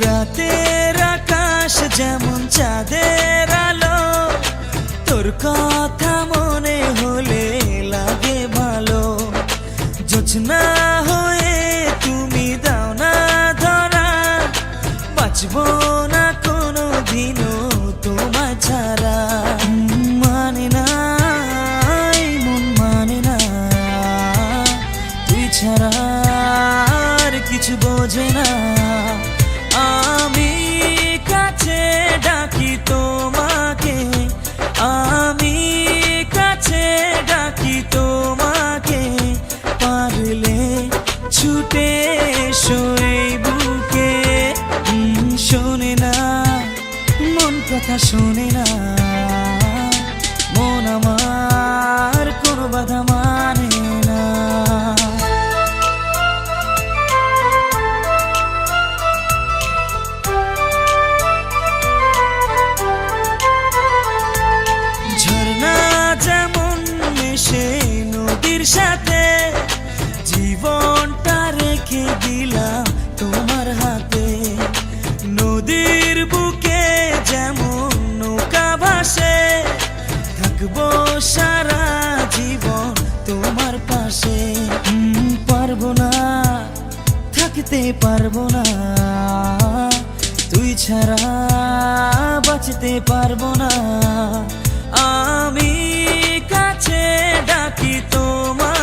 রাতের আকাশ যেমন চাঁদের আলো, তোর কথা মনে হলে লাগে ভালো। জোছনা হয়ে তুমি দাও না ধরা, বাঁচবো না কোনো দিনও তোমায় ছাড়া। মানে না এই মন মানে না, তুই ছাড়া আর কিছু বোঝে না। আমি কাছে ডাকি তোমাকে, আমি কাছে ডাকি তোমাকে, পারলে ছুটে এসো এই বুকে। শোনে না মন কথা শোনে না, মন আমার কোনো বাধা মানে না। ঝর্ণা যেমন এসে নদীর সাথে, জীবনটা রেখে দিলাম তোমার হাতে। নদীর বুকে যেমন নৌকা ভাসে, থাকবো সারা জীবন তোমার পাশে। পারবো না থাকতে পারবো না, তুই ছাড়া বাঁচতে পারবো না। আমি কাছে ডাকি তোমার